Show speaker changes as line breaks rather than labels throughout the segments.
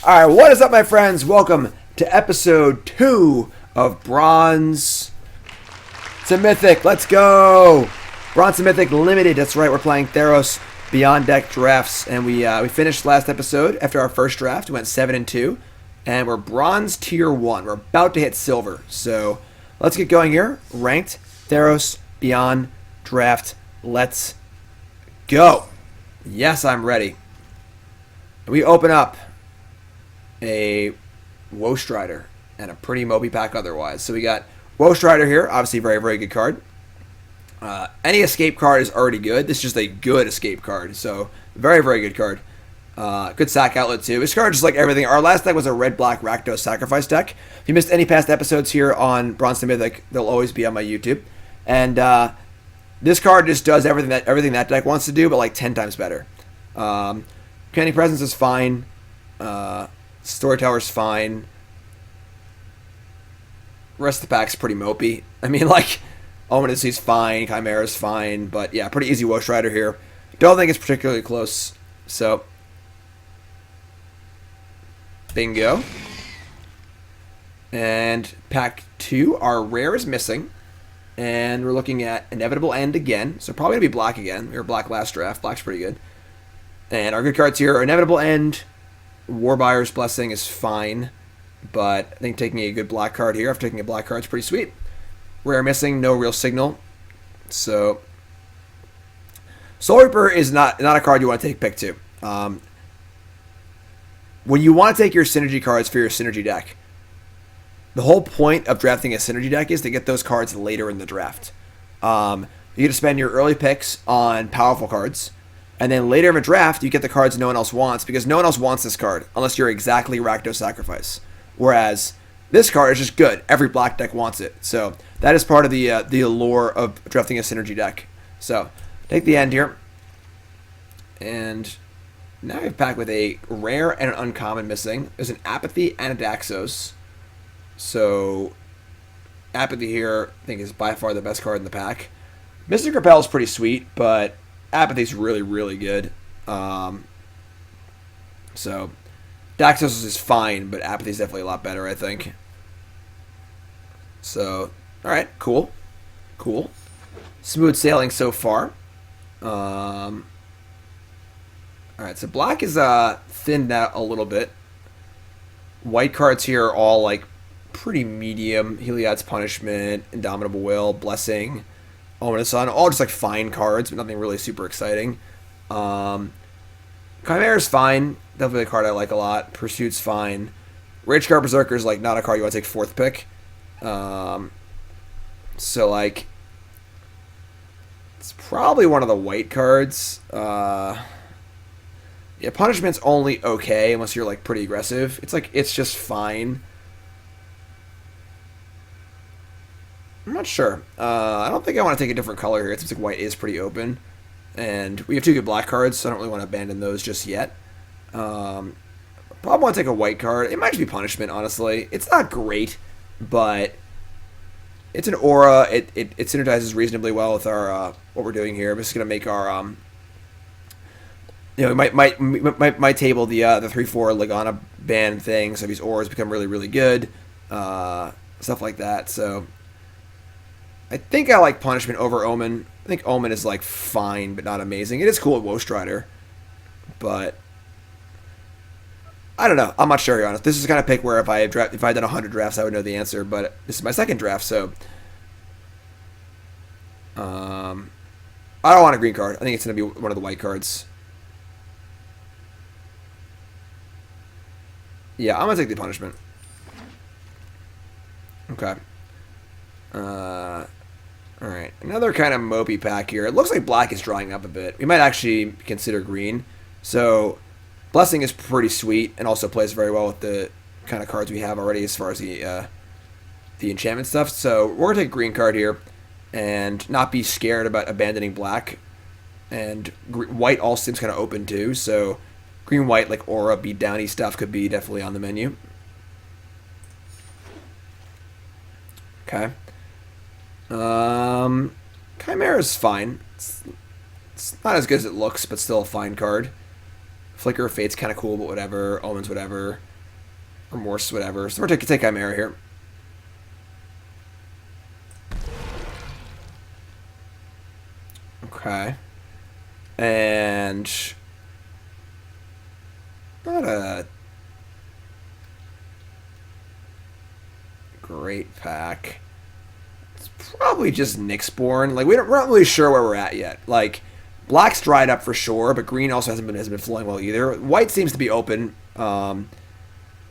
All right, what is up, my friends? Welcome to episode 2 of Bronze to Mythic. Let's go! Bronze to Mythic Limited. That's right, we're playing Theros Beyond Death drafts, and we finished last episode after our first draft. We went 7-2, and we're Bronze Tier 1. We're about to hit Silver, so let's get going here. Ranked Theros Beyond Draft. Let's go! Yes, I'm ready. We open up a Woe Strider and a pretty Moby pack otherwise. So we got Woe Strider here, obviously very, very good card. Any escape card is already good. This is just a good escape card, so very, very good card. Good sack outlet too. This card is like everything. Our last deck was a red-black Rakdos Sacrifice deck. If you missed any past episodes here on Bronze to Mythic, they'll always be on my YouTube. And this card just does everything that deck wants to do, but like 10 times better. Commanding Presence is fine. Storyteller's fine. Rest of the pack's pretty mopey. I mean, like, Ominousy's fine, Chimera's fine, but yeah, pretty easy Woe Strider here. Don't think it's particularly close, so bingo. And pack 2, our rare is missing, and we're looking at Inevitable End again, so probably gonna be black again. We were black last draft. Black's pretty good. And our good cards here are Inevitable End. Warbuyer's Blessing is fine, but I think taking a good black card here after taking a black card is pretty sweet. Rare missing, no real signal. So Soul Reaper is not a card you want to take pick 2. When you want to take your synergy cards for your synergy deck, the whole point of drafting a synergy deck is to get those cards later in the draft. You get to spend your early picks on powerful cards, and then later in a draft, you get the cards no one else wants, because no one else wants this card, unless you're exactly Rakdos Sacrifice. Whereas this card is just good. Every black deck wants it. So that is part of the allure of drafting a synergy deck. So take the end here. And now we have a pack with a rare and an uncommon missing. There's an Apathy and a Daxos. So Apathy here, I think, is by far the best card in the pack. Mystic Repel is pretty sweet, but Apathy's really, really good. So Daxos is fine, but Apathy's definitely a lot better, I think. So, alright, cool. Cool. Smooth sailing so far. Alright, so black is thinned out a little bit. White cards here are all like pretty medium. Heliod's Punishment, Indomitable Will, Blessing, Ominous Sun, all just like fine cards, but nothing really super exciting. Chimera's fine. Definitely a card I like a lot. Pursuit's fine. Ragecard Berserker is like not a card you want to take 4th pick. So like it's probably one of the white cards. Yeah, Punishment's only okay unless you're like pretty aggressive. It's just fine. I'm not sure. I don't think I want to take a different color here. It seems like white is pretty open. And we have 2 good black cards, so I don't really want to abandon those just yet. Probably want to take a white card. It might just be Punishment, honestly. It's not great, but it's an aura. It synergizes reasonably well with our what we're doing here. I'm just going to make our... we might table the 3/4 Lagana ban thing, so these auras become really, really good. Stuff like that, so... I think I like Punishment over Omen. I think Omen is like fine, but not amazing. It is cool with Woe Strider, but I don't know. I'm not sure, to be honest. This is the kind of pick where if I had done 100 drafts, I would know the answer. But this is my second draft, so I don't want a green card. I think it's going to be one of the white cards. Yeah, I'm going to take the Punishment. Okay. Alright, another kind of mopey pack here. It looks like black is drying up a bit. We might actually consider green. So, Blessing is pretty sweet and also plays very well with the kind of cards we have already as far as the enchantment stuff. So, we're going to take a green card here and not be scared about abandoning black. And white also seems kind of open too. So, green-white, like aura, beat downy stuff could be definitely on the menu. Okay. Chimera's fine. It's not as good as it looks, but still a fine card. Flicker of Fate's kind of cool, but whatever. Omen's whatever. Remorse, whatever. So we're going to take Chimera here. Okay. And not a great pack. It's probably just Nyxborn. Like, we're not really sure where we're at yet. Like, black's dried up for sure, but green also hasn't been flowing well either. White seems to be open.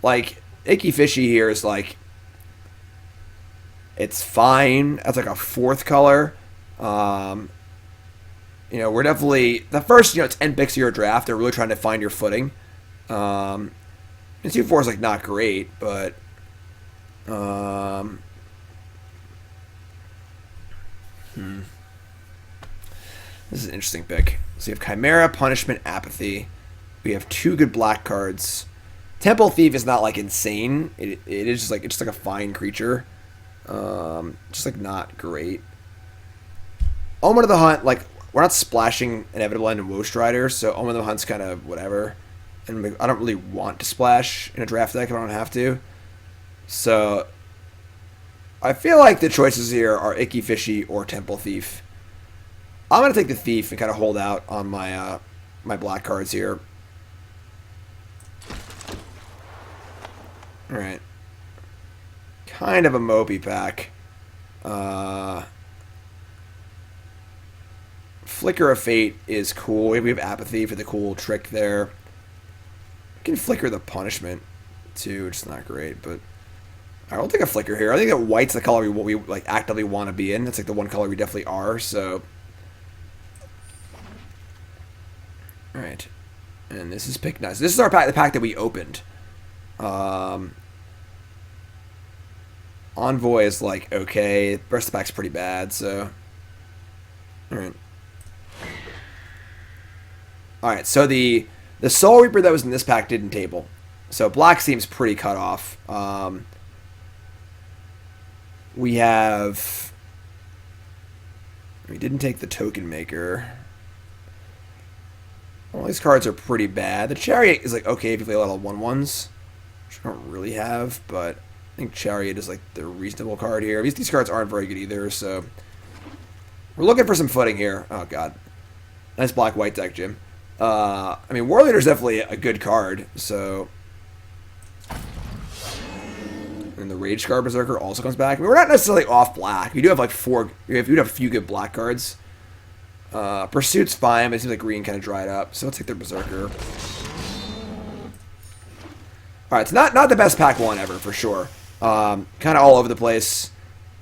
Like, Icky Fishy here is like, it's fine. That's like a fourth color. You know, we're definitely the first, 10 picks of your draft. They're really trying to find your footing. And 2/4 is like not great, but this is an interesting pick. So you have Chimera, Punishment, Apathy. We have 2 good black cards. Temple Thief is not like insane. It is just like it's just like a fine creature. Just like not great. Omen of the Hunt, like we're not splashing Inevitable End and Woe Strider, so Omen of the Hunt's kind of whatever. And I don't really want to splash in a draft deck if I don't have to. So I feel like the choices here are Icky Fishy or Temple Thief. I'm gonna take the Thief and kind of hold out on my my black cards here. All right, kind of a mopey pack. Flicker of Fate is cool. We have Apathy for the cool trick there. We can Flicker the Punishment too, which is not great, but I'll take a Flicker here. I think that white's the color we like actively want to be in. That's like the one color we definitely are. So, all right, and this is pick nice. This is our pack, the pack that we opened. Envoy is like okay. The rest of the pack's pretty bad. So, all right. All right, so the Soul Reaper that was in this pack didn't table. So black seems pretty cut off. We didn't take the Token Maker. All these cards are pretty bad. The Chariot is like okay if you play a lot of 1/1s, which I don't really have, but I think Chariot is like the reasonable card here. These cards aren't very good either, so we're looking for some footing here. Oh god, nice black-white deck, Jim. I mean, War Leader is definitely a good card, so. And the Rage Scar Berserker also comes back. I mean, we're not necessarily off black. We do have like we have a few good black cards. Pursuit's fine, but it seems like green kind of dried up, so let's take the Berserker. Alright, it's not the best pack 1 ever, for sure. Kind of all over the place.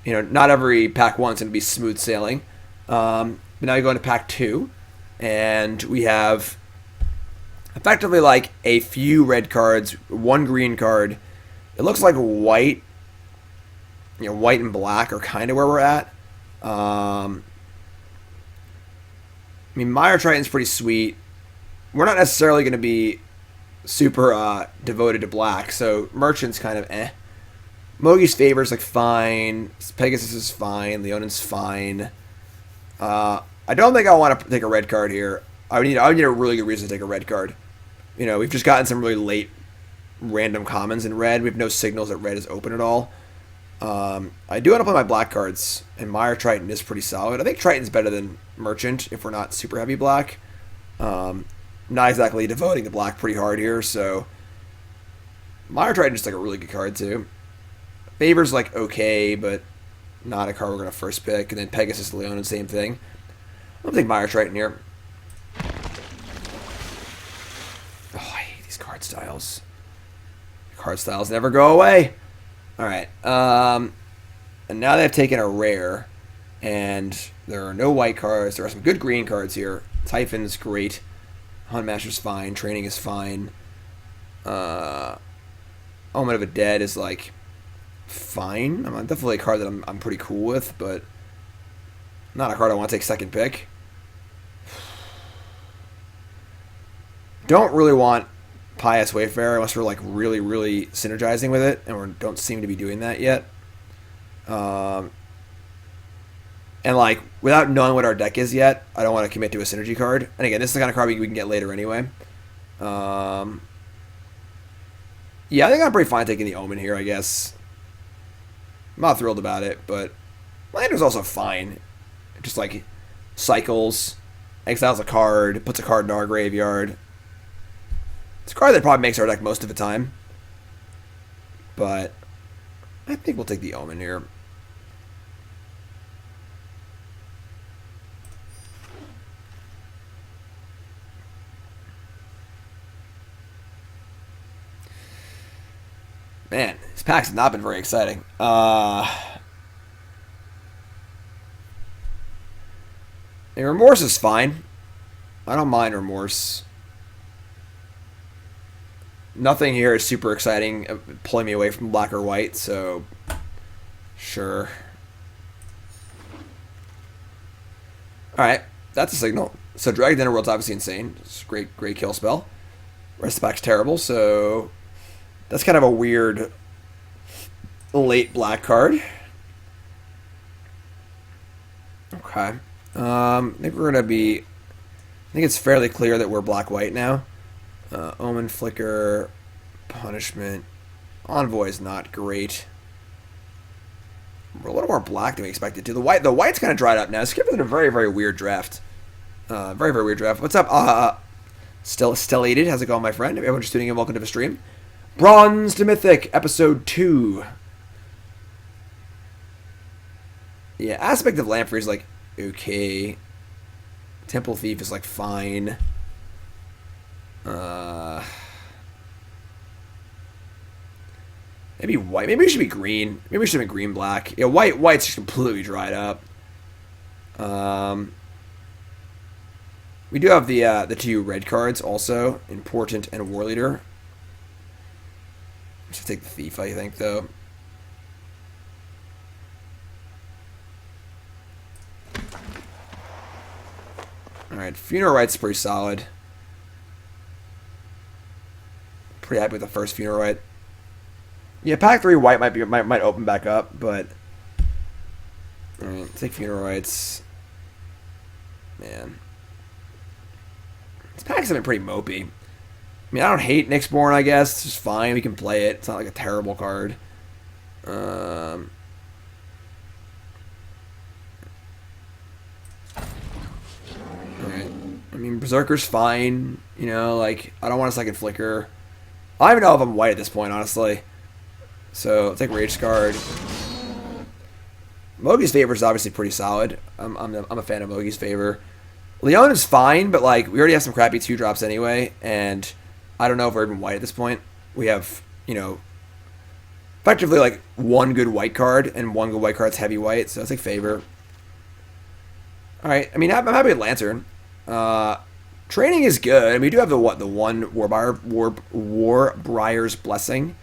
You know, not every pack 1 is going to be smooth sailing. But now you go into pack 2. And we have effectively like a few red cards, 1 green card. It looks like white, white and black are kind of where we're at. I mean, Mire Triton's pretty sweet. We're not necessarily going to be super devoted to black, so Merchant's kind of eh. Mogi's Favor's like fine. Pegasus is fine. Leonин's fine. I don't think I want to take a red card here. I would need a really good reason to take a red card. We've just gotten some really late random commons in red. We have no signals that red is open at all. I do want to play my black cards, and Mire Triton is pretty solid. I think Triton's better than Merchant if we're not super heavy black. Not exactly devoting to black pretty hard here, so Mire Triton is like a really good card too. Favor's like okay, but not a card we're going to first pick. And then Pegasus Leonin, same thing. I'll take Mire Triton here. Oh, I hate these card styles. Card styles never go away. Alright. And now they've taken a rare. And there are no white cards. There are some good green cards here. Typhon's great. Huntmaster's fine. Training is fine. Omen of a Dead is like fine. I'm definitely a card that I'm pretty cool with, but not a card I want to take second pick. Don't really want Pious Wayfarer unless we're like really, really synergizing with it, and we don't seem to be doing that yet. And like without knowing what our deck is yet, I don't want to commit to a synergy card. And again, this is the kind of card we can get later anyway. Yeah, I think I'm pretty fine taking the Omen here, I guess. I'm not thrilled about it, but Lander's also fine. Just like cycles, exiles a card, puts a card in our graveyard. It's a card that probably makes our deck most of the time. But I think we'll take the Omen here. Man, these packs have not been very exciting. Remorse is fine. I don't mind Remorse. Nothing here is super exciting, pulling me away from black or white, so sure. Alright, that's a signal. So Dragon Dinner World's obviously insane. It's a great kill spell. Rest of the pack's terrible, so that's kind of a weird late black card. Okay. I think we're gonna be. I think it's fairly clear that we're black-white now. Omen, Flicker, Punishment, Envoy is not great. We're a little more black than we expected to. The white's kind of dried up now. Skip in a very weird draft. Very weird draft. What's up? Still elated. How's it going, my friend? Everyone just tuning in. Welcome to the stream. Bronze to Mythic, episode 2. Yeah, Aspect of Lamprey is like okay. Temple Thief is like fine. Maybe white. Maybe we should be green. Maybe we should have been green black. Yeah, white's just completely dried up. We do have the 2 red cards also, Important and War Leader. I should take the Thief, I think, though. Alright, Funeral Rite's pretty solid. Pretty happy with the first Funeral Rite. Yeah, pack 3 white might open back up, but alright, take Funeral Rites. Man. These packs have been pretty mopey. I mean, I don't hate Nyxborn, I guess. It's just fine. We can play it. It's not like a terrible card. Alright. I mean, Berserker's fine. You know, like, I don't want a second Flicker. I don't even know if I'm white at this point, honestly. So, I'll take Rage Scarred. Mogi's Favor is obviously pretty solid. I'm a fan of Mogi's Favor. Leon is fine, but, like, we already have some crappy 2-drops anyway, and I don't know if we're even white at this point. We have, you know, effectively, like, 1 good white card, and 1 good white card's heavy white, so I'll take Favor. Alright, I mean, I'm happy with Lantern. Training is good. I mean, we do have the one Warbrier's Blessing.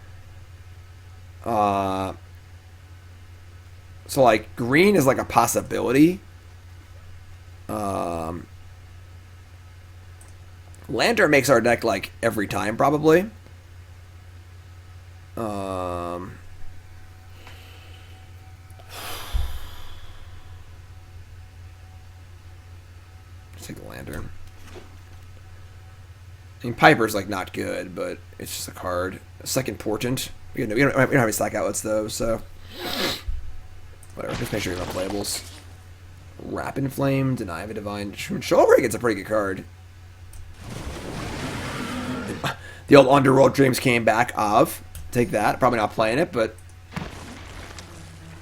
So, like, green is, like, a possibility. Lantern makes our deck, like, every time, probably. Let's take the Lantern. I mean, Piper's, like, not good, but it's just a card. A second Portent. We don't have any stack outlets, though, so whatever. Just make sure you're not playables. Rapid Flame, Deny of a Divine. Shoalbreak gets a pretty good card. The old Underworld Dreams came back of. Take that. Probably not playing it, but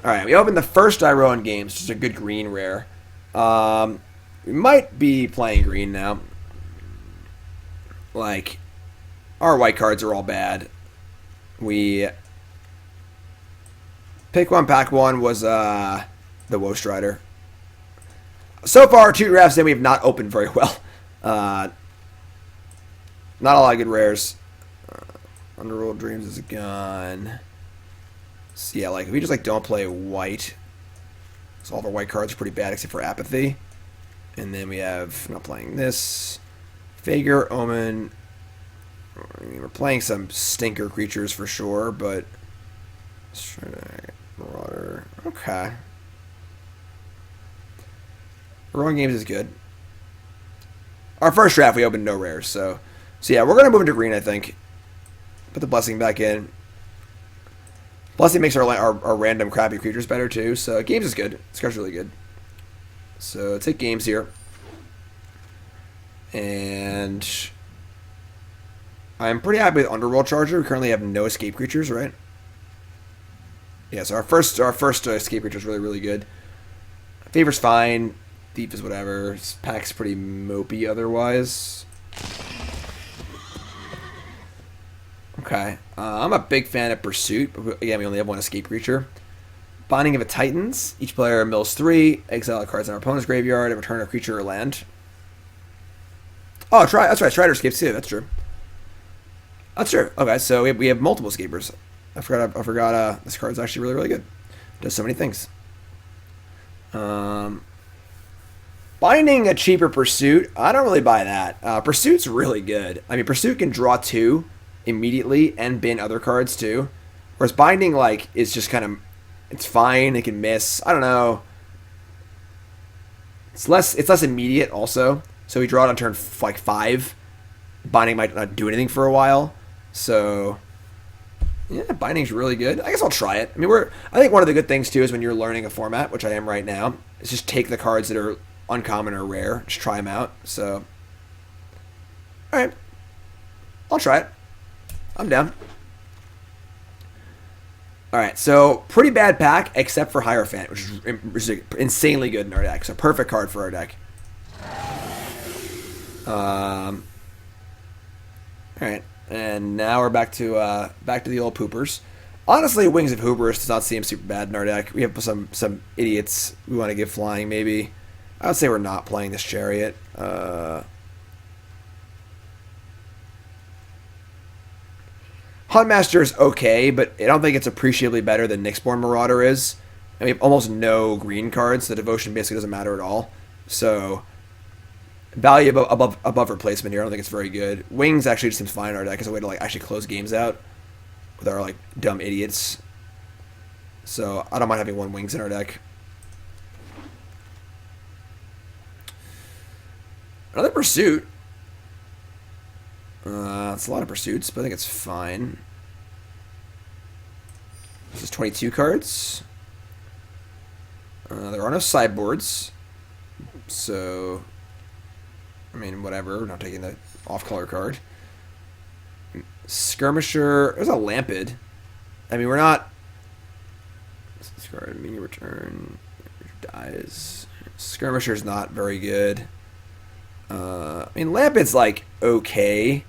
alright, we opened the first Iroan Games, just a good green rare. We might be playing green now. Like, our white cards are all bad. We pick one, pack one was the Woe Strider. So far, 2 drafts in, we have not opened very well. Not a lot of good rares. Underworld Dreams is gone. So yeah, like, if we just, like, don't play white, so all of our white cards are pretty bad except for Apathy. And then we have, not playing this, Fager, Omen. I mean, we're playing some stinker creatures for sure, but Marauder. Okay. Rolling Games is good. Our first draft, we opened no rares, so yeah, we're gonna move into green, I think. Put the Blessing back in. Blessing makes our random crappy creatures better too. So games is good. This card's really good. So take games here. And I'm pretty happy with Underworld Charger. We currently have no escape creatures, right? Yeah, so our first escape creature is really, really good. Favor's fine. Thief is whatever. This pack's pretty mopey otherwise. Okay. I'm a big fan of Pursuit. Again, we only have one escape creature. Binding of the Titans. Each player mills 3. Exile cards in our opponent's graveyard and return a creature or land. Oh, that's right. Strider escapes too. That's true. That's true. Okay, so we have multiple escapers. I forgot. This card's actually really, really good. Does so many things. Binding a cheaper Pursuit. I don't really buy that. Pursuit's really good. I mean, Pursuit can draw 2 immediately and bin other cards too. Whereas Binding, like, is just kind of, it's fine. It can miss. I don't know. It's less immediate also. So we draw it on turn 5. Binding might not do anything for a while. So yeah, Binding's really good. I guess I'll try it. I mean, I think one of the good things too is when you're learning a format, which I am right now, is just take the cards that are uncommon or rare, just try them out. So, all right, I'll try it. I'm down. All right, so pretty bad pack except for Hierophant, which is insanely good in our deck. So perfect card for our deck. All right, and now we're back to the old poopers. Honestly, Wings of Hubris does not seem super bad in our deck. We have some idiots we want to give flying. Maybe I would say we're not playing this Chariot. Huntmaster is okay, but I don't think it's appreciably better than Nyxborn Marauder is. And we have almost no green cards. The Devotion basically doesn't matter at all. So value above replacement here. I don't think it's very good. Wings actually just seems fine in our deck as a way to like actually close games out with our like dumb idiots. So I don't mind having 1 Wings in our deck. Another Pursuit. It's a lot of Pursuits, but I think it's fine. This is 22 cards. There are no sideboards. So, I mean, whatever. We're not taking the off-color card. Skirmisher. There's a Lampid. I mean, we're not... This card, mini return. Dies. Skirmisher's not very good. I mean, Lampid's like okay.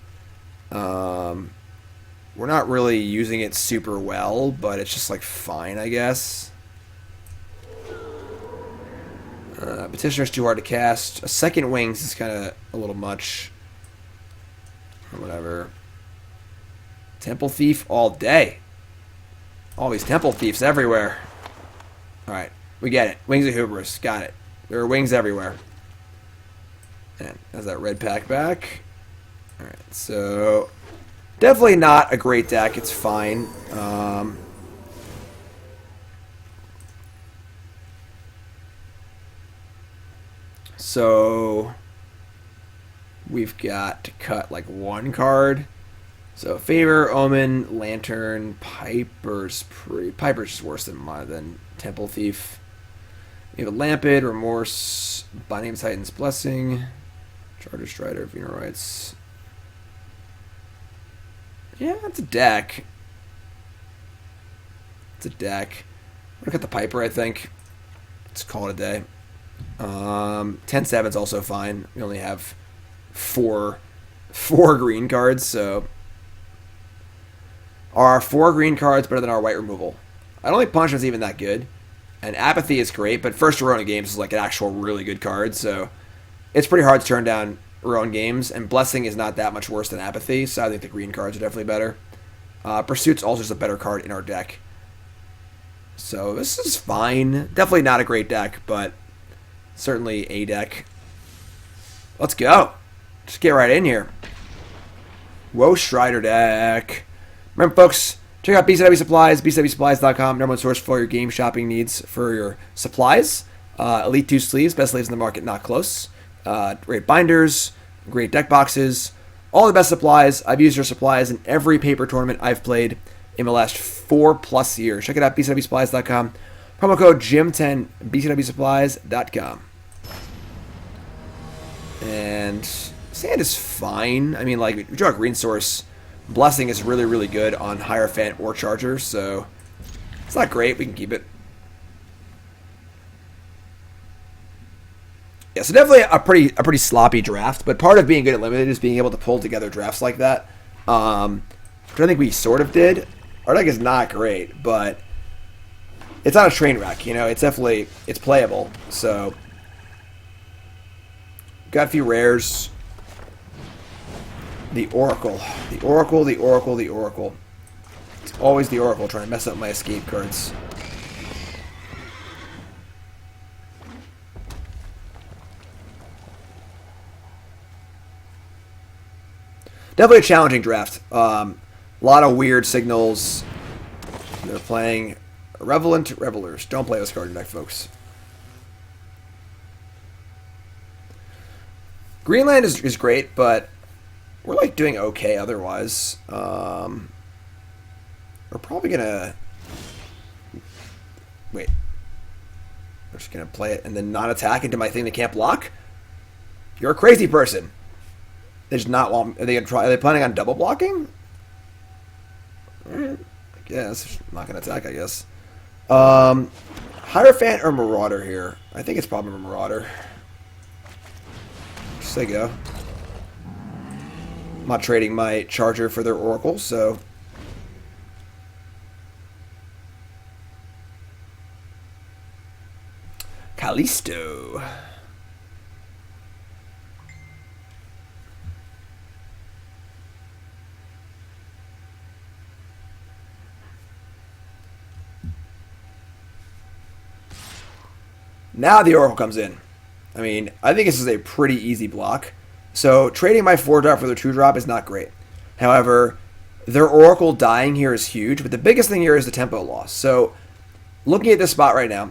We're not really using it super well, but it's just like fine, I guess. Petitioner's too hard to cast. A second Wings is kind of a little much. Or whatever. Temple Thief all day. All these Temple Thieves everywhere. Alright, we get it. Wings of Hubris. Got it. There are wings everywhere. And has that red pack back. Alright, so definitely not a great deck. It's fine. So we've got to cut like 1 card. So Favor, Omen, Lantern, Piper's just worse than Temple Thief. We have a Lampid, Remorse, Binding of Titan's Blessing, Charter Strider, Venal Rights. Yeah, it's a deck. It's a deck. I'm gonna cut the Piper, I think. Let's call it a day. 10-7's also fine. We only have four green cards, so are 4 green cards better than our white removal? I don't think Punishment's even that good. And Apathy is great, but First to Ruin Games is like an actual really good card, so it's pretty hard to turn down Ruin Games, and Blessing is not that much worse than Apathy, so I think the green cards are definitely better. Pursuit's also just a better card in our deck. So this is fine. Definitely not a great deck, but certainly a deck. Let's go. Just get right in here. Whoa, Strider deck. Remember, folks, check out BCW Supplies, bcwsupplies.com, number 1 source for your game shopping needs for your supplies. Elite 2 sleeves, best sleeves in the market, not close. Great binders, great deck boxes, all the best supplies. I've used your supplies in every paper tournament I've played in the last 4+ years. Check it out, bcwsupplies.com. Promo code GYM10, bcwsupplies.com. And sand is fine. I mean, like, if you draw a green source, Blessing is really, really good on Hierophant or Charger, so it's not great. We can keep it. Yeah, so definitely a pretty sloppy draft, but part of being good at Limited is being able to pull together drafts like that, which I think we sort of did. Our deck is not great, but it's not a train wreck, you know. It's definitely, it's playable, so got a few rares. The Oracle. The Oracle, the Oracle, the Oracle. It's always the Oracle trying to mess up my escape cards. Definitely a challenging draft. A lot of weird signals. They're playing Revelant Revelers. Don't play this card in deck, folks. Greenland is great, but we're like doing okay otherwise. We're probably gonna wait. We're just gonna play it and then not attack into my thing that can't block. You're a crazy person. They just not want. Are they gonna try? Are they planning on double blocking? Alright, I guess I'm not gonna attack. I guess. Hierophant or Marauder here? I think it's probably Marauder. Just say go. I'm not trading my Charger for their Oracle, so. Callisto. Now the Oracle comes in. I mean, I think this is a pretty easy block. So trading my 4-drop for their 2-drop is not great. However, their Oracle dying here is huge, but the biggest thing here is the tempo loss. So looking at this spot right now,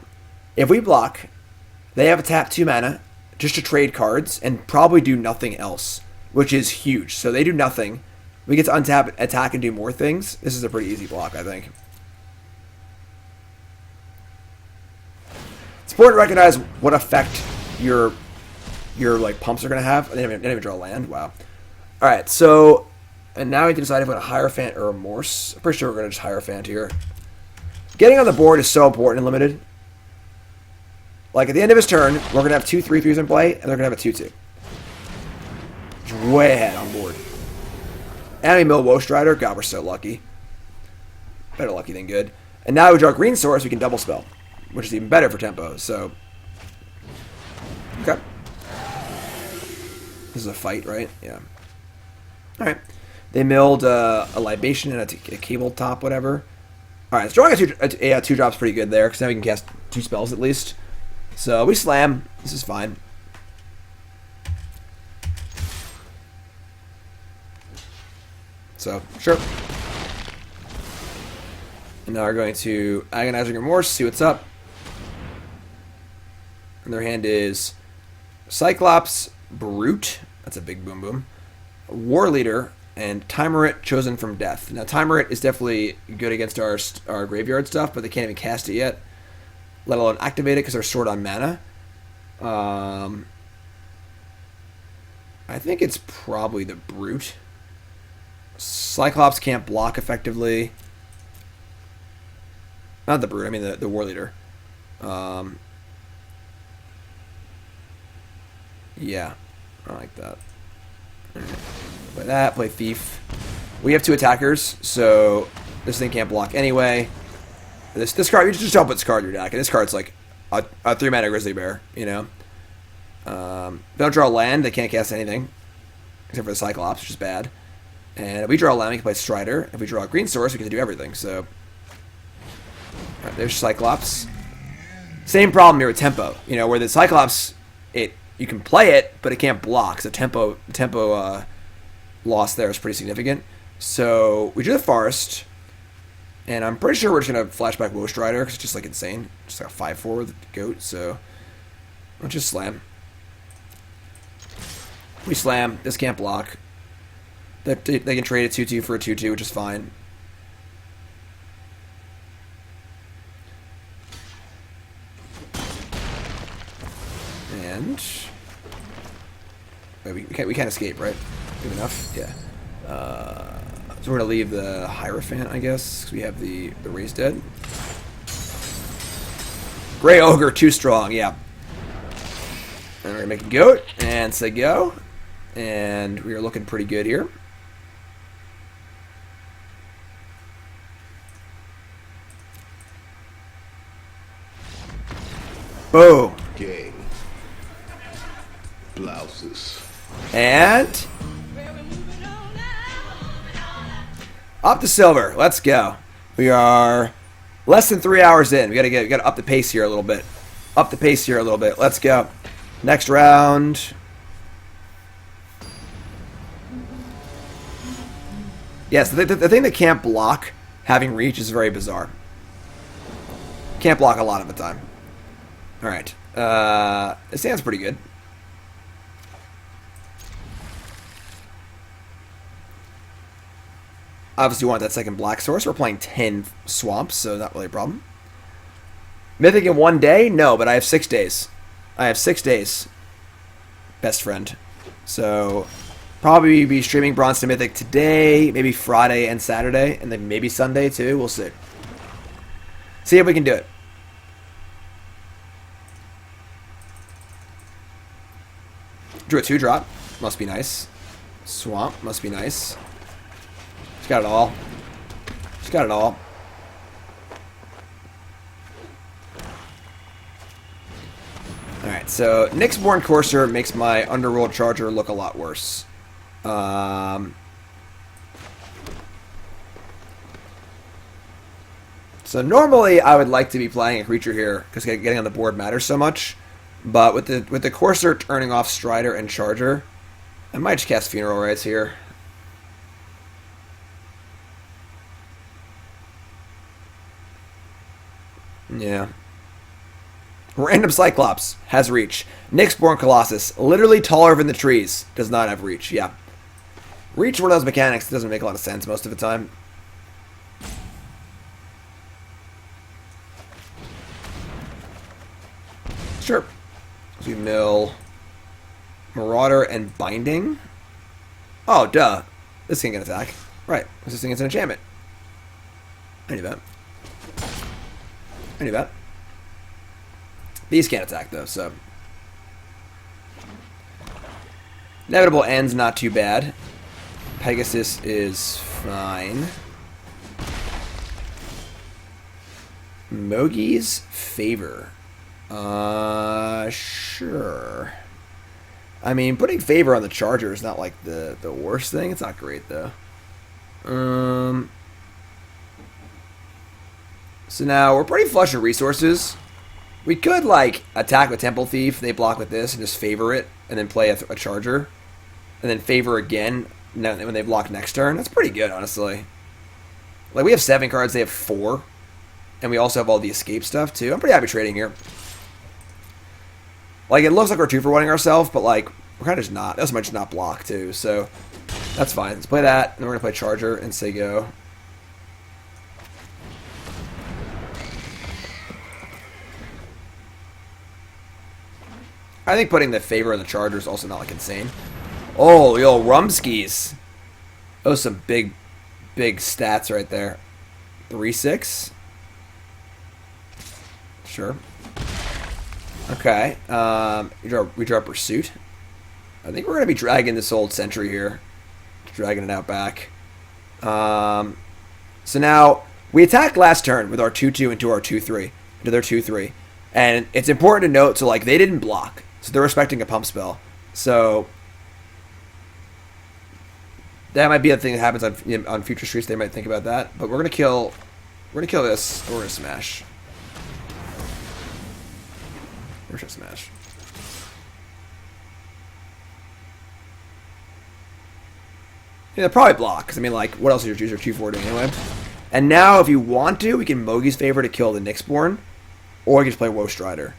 if we block, they have a tap 2 mana just to trade cards and probably do nothing else, which is huge. So they do nothing. We get to untap, attack, and do more things. This is a pretty easy block, I think. It's important to recognize what effect your like pumps are going to have. I didn't even draw a land. Wow. All right, so and now we have to decide if we're going to Hierophant or Remorse. I'm pretty sure we're going to just Hierophant here. Getting on the board is so important in Limited. Like at the end of his turn, we're going to have 2 3/3s in play, and they're going to have a 2/2. It's way ahead on board. And we mill Woe Strider. God, we're so lucky. Better lucky than good. And now we draw a green source, we can double spell, which is even better for tempo, so. Okay. This is a fight, right? Yeah. Alright. They milled a Libation and a Cable Top, whatever. Alright, so drawing a 2-drop's pretty good there, because now we can cast 2 spells at least. So we slam. This is fine. So, sure. And now we're going to Agonizing Remorse, see what's up. And their hand is Cyclops, Brute, that's a big boom boom, War Leader, and Timerit, Chosen from Death. Now Timerit is definitely good against our graveyard stuff, but they can't even cast it yet, let alone activate it because they're short on mana. I think it's probably the Brute. Cyclops can't block effectively. Not the Brute, I mean the War Leader. Yeah, I like that. Play that, play Thief. We have 2 attackers, so this thing can't block anyway. This card, you just don't put this card in your deck, and this card's like a 3-mana Grizzly Bear, you know? They don't draw land, they can't cast anything, except for the Cyclops, which is bad. And if we draw land, we can play Strider. If we draw a green source, we can do everything, so. Alright, there's Cyclops. Same problem here with tempo, you know, where the Cyclops, you can play it, but it can't block. So tempo loss there is pretty significant. So we do the Forest, and I'm pretty sure we're just gonna flashback Woe Strider because it's just like insane, just like a 5/4 with the goat. So let's just slam. We slam. This can't block. They can trade a 2/2 for a 2/2, which is fine. And wait, we can't escape, right? Good enough, yeah. So we're gonna leave the Hierophant, I guess, because we have the Raise Dead. Grey Ogre, too strong, yeah. And we're gonna make a goat and say go, and we are looking pretty good here. Boom.
Gang. Blouses.
And up to silver. Let's go. We are less than 3 hours in. We gotta up the pace here a little bit. Up the pace here a little bit. Let's go. Next round. Yes, the thing that can't block having reach is very bizarre. Can't block a lot of the time. Alright. It stands pretty good. Obviously, you want that second black source. We're playing 10 swamps, so not really a problem. Mythic in 1 day? No, but I have 6 days. I have 6 days. Best friend. So, probably be streaming Bronze to Mythic today, maybe Friday and Saturday, and then maybe Sunday too. We'll see. See if we can do it. Drew a 2-drop. Must be nice. Swamp. Must be nice. She's got it all. She's got it all. Alright, so Nyxborn Courser makes my Underworld Charger look a lot worse. So normally I would like to be playing a creature here because getting on the board matters so much. But with the Courser turning off Strider and Charger, I might just cast Funeral Rites here. Yeah. Random Cyclops has reach. Nyxborn Colossus, literally taller than the trees, does not have reach. Yeah. Reach is one of those mechanics that doesn't make a lot of sense most of the time. Sure. So we mill Marauder and Binding. Oh, duh. This thing can attack. Right. This thing is an enchantment. I knew that. I knew that. These can't attack, though, so. Inevitable End's not too bad. Pegasus is fine. Mogi's Favor. Sure. I mean, putting Favor on the Charger is not, like, the worst thing. It's not great, though. So now, we're pretty flush with resources. We could, like, attack with Temple Thief, they block with this, and just favor it, and then play a Charger. And then favor again when they block next turn. That's pretty good, honestly. Like, we have 7 cards, they have 4. And we also have all the escape stuff, too. I'm pretty happy trading here. Like, it looks like we're 2-for-1ing ourselves, but, like, we're kind of just not. That's much not block, too, so that's fine. Let's play that, and then we're going to play Charger and say go. I think putting the favor on the Charger is also not, like, insane. Oh, yo, Rumskis. Those some big stats right there. 3/6. Sure. Okay. We draw Pursuit. I think we're going to be dragging this old Sentry here. Dragging it out back. So now, we attacked last turn with our 2/2 into our 2/3. Into their 2/3. And it's important to note, so, like, they didn't block. So they're respecting a pump spell. So that might be a thing that happens on future streets. They might think about that. But we're gonna kill this. Or we're gonna smash. We're gonna smash. Yeah, they'll probably block. Because I mean, like, what else is your user 2/4 doing anyway? And now, if you want to, we can Mogi's Favor to kill the Nyxborn, or we can just play Woe Strider.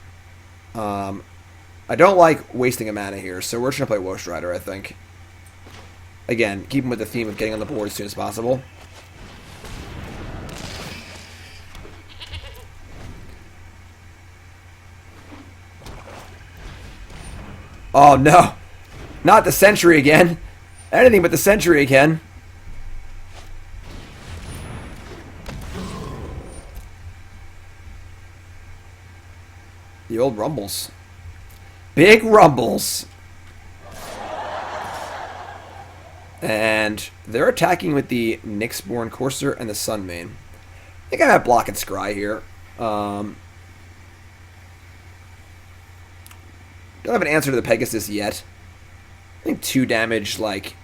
I don't like wasting a mana here, so we're just going to play Woe Strider, I think. Again, keeping with the theme of getting on the board as soon as possible. Oh no! Not the Sentry again! Anything but the Sentry again. The old Rumbles. Big Rumbles! And they're attacking with the Nyxborn Courser and the Sunmane. I think I have Block and Scry here. Don't have an answer to the Pegasus yet. I think 2 damage, like,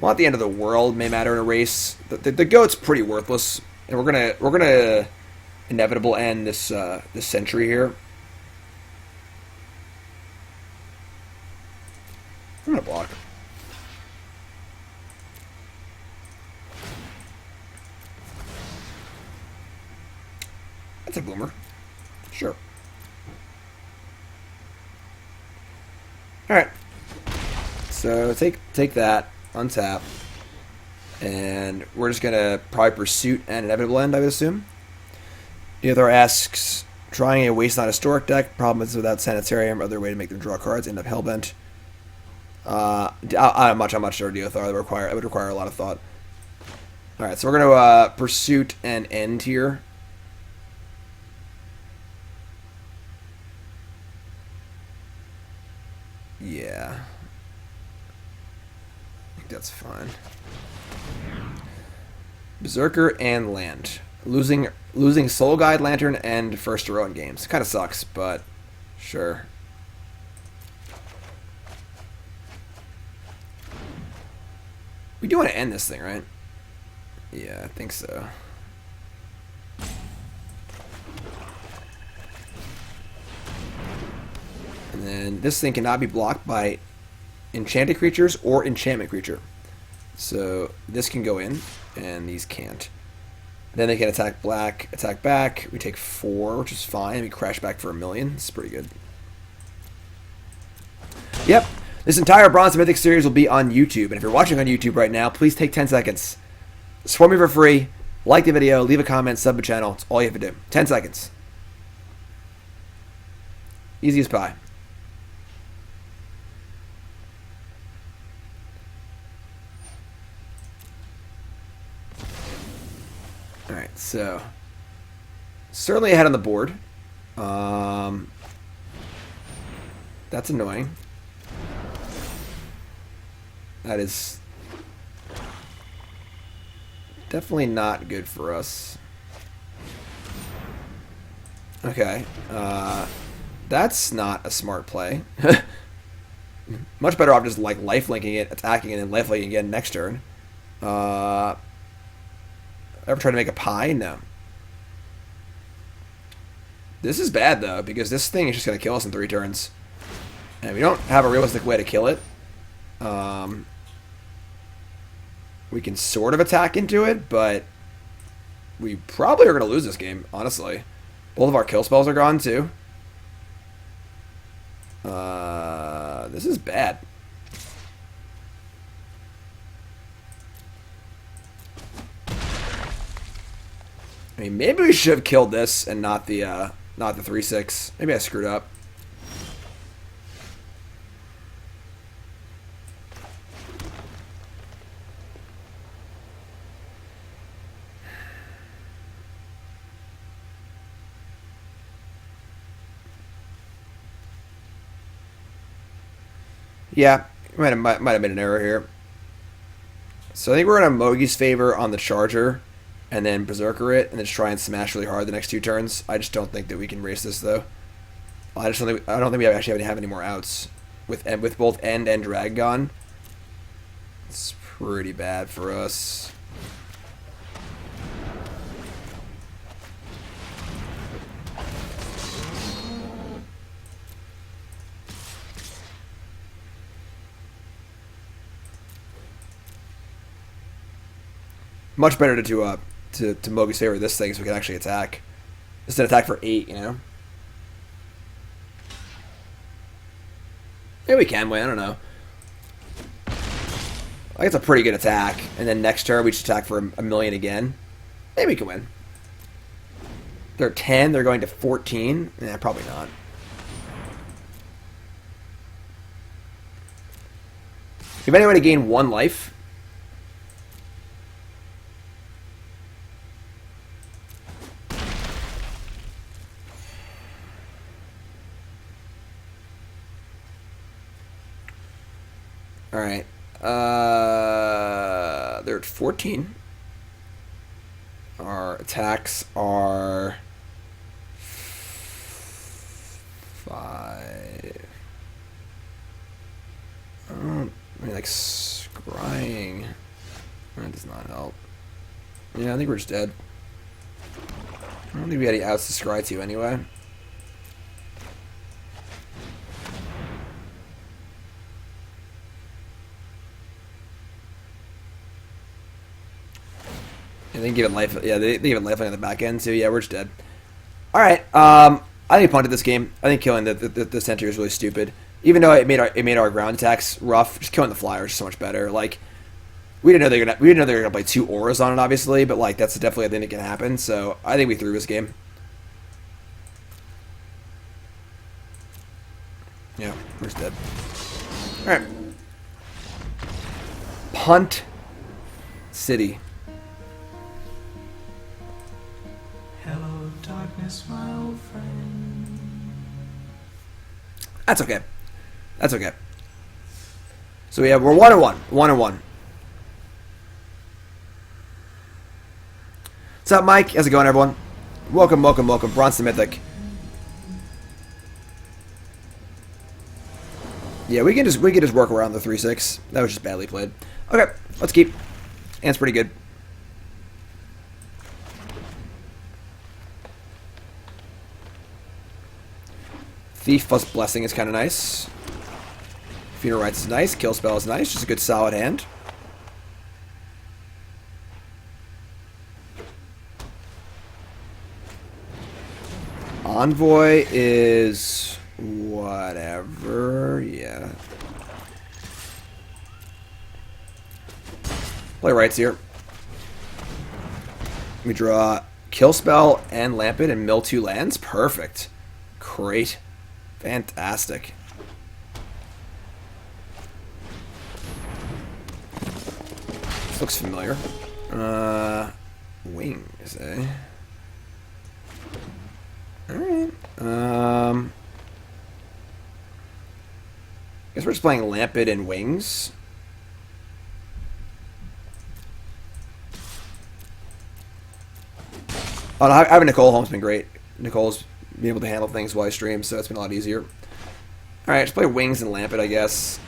not the end of the world, may matter in a race. The Goat's pretty worthless, and we're gonna inevitable end this this Sentry here. I'm gonna block. That's a boomer. Sure. Alright. So take that, untap. And we're just gonna probably Pursuit and Inevitable End, I would assume. Deothar asks, trying a Wasteland Historic deck, problem is without Sanitarium, other way to make them draw cards, end up Hellbent. I'm much sure Deothar would require a lot of thought. Alright, so we're gonna Pursuit and End here. Yeah. I think that's fine. Berserker and land. Losing Soul Guide, Lantern, and first to row in games. Kind of sucks, but sure. We do want to end this thing, right? Yeah, I think so. And then this thing cannot be blocked by enchanted creatures or enchantment creature. So this can go in, and these can't. Then they can attack black, attack back. We take 4, which is fine. We crash back for 1,000,000. It's pretty good. Yep. This entire Bronze and Mythic series will be on YouTube. And if you're watching on YouTube right now, please take 10 seconds. Support me for free. Like the video, leave a comment, sub the channel. It's all you have to do. 10 seconds. Easy as pie. Alright, so certainly ahead on the board. That's annoying. That is definitely not good for us. Okay, that's not a smart play. Much better off just like lifelinking it, attacking it, and lifelinking again next turn. Ever try to make a pie? No. This is bad, though, because this thing is just going to kill us in 3 turns. And we don't have a realistic way to kill it. We can sort of attack into it, but we probably are going to lose this game, honestly. Both of our kill spells are gone, too. This is bad. I mean, maybe we should have killed this and not the 3/6. Maybe I screwed up. Yeah, might have been an error here. So I think we're in a Mogi's favor on the Charger. And then Berserker it, and then just try and smash really hard the next 2 turns. I just don't think that we can race this, though. I don't think we actually have any more outs with both End and Drag gone. It's pretty bad for us. Much better to Mogi's favor this thing so we can actually attack. Just an attack for 8, you know? Maybe we can win, I don't know. Like, it's a pretty good attack. And then next turn, we just attack for a million again. Maybe we can win. They're 10. They're going to 14. Nah, probably not. You have any way to gain 1 life? Alright. They're at 14. Our attacks are 5. I mean, like, scrying. That does not help. Yeah, I think we're just dead. I don't think we had any outs to scry to anyway. Yeah, they give it life. Yeah, they give it life on the back end too. Yeah, we're just dead. All right. I think we punted this game. I think killing the center is really stupid. Even though it made our ground attacks rough, just killing the flyers is so much better. Like, we didn't know they were gonna play 2 auras on it, obviously, but like that's definitely a thing that can happen. So I think we threw this game. Yeah, we're just dead. All right. Punt City.
Hello, darkness, my old friend.
That's okay. That's okay. So we're 1-1. 1-1. What's up, Mike? How's it going, everyone? Welcome, welcome, welcome. Bronze Mythic. Yeah, we can just work around the 3-6. That was just badly played. Okay, let's keep. Hand's pretty good. Thief plus Blessing is kind of nice. Funeral Rites is nice. Kill Spell is nice. Just a good solid hand. Envoy is whatever. Yeah. Play Rites here. We draw Kill Spell and Lampet and mill 2 lands. Perfect. Great. Fantastic. This looks familiar. Wings, eh? Alright. Guess we're just playing Lampet and Wings. Oh, no, having Nicole home's been great. Nicole's been able to handle things while I stream, so it's been a lot easier. Alright, just play Wings and Lampet, I guess.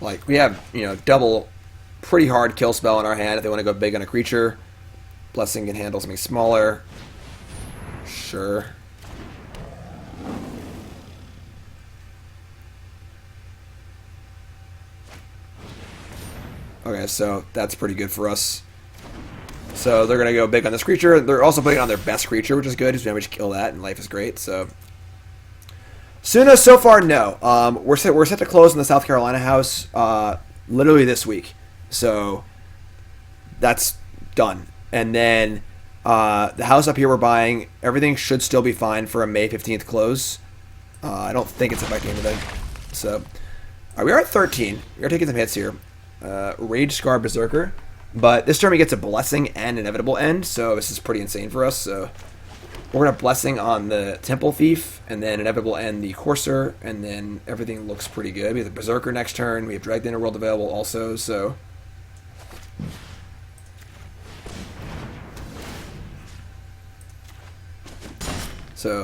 Like, we have, double pretty hard kill spell in our hand if they want to go big on a creature. Blessing can handle something smaller. Sure. Okay, so that's pretty good for us. So they're going to go big on this creature. They're also putting it on their best creature, which is good. Because we have to kill that, and life is great. So Suna, so far, no. We're set to close in the South Carolina house literally this week. So that's done. And then the house up here we're buying, everything should still be fine for a May 15th close. I don't think it's affecting anything. So we are at 13. We are taking some hits here. Rage Scar Berserker. But this turn we get a Blessing and Inevitable End, so this is pretty insane for us. So we're going to Blessing on the Temple Thief, and then Inevitable End the Courser, and then everything looks pretty good. We have the Berserker next turn. We have Dragged Innerworld available also, so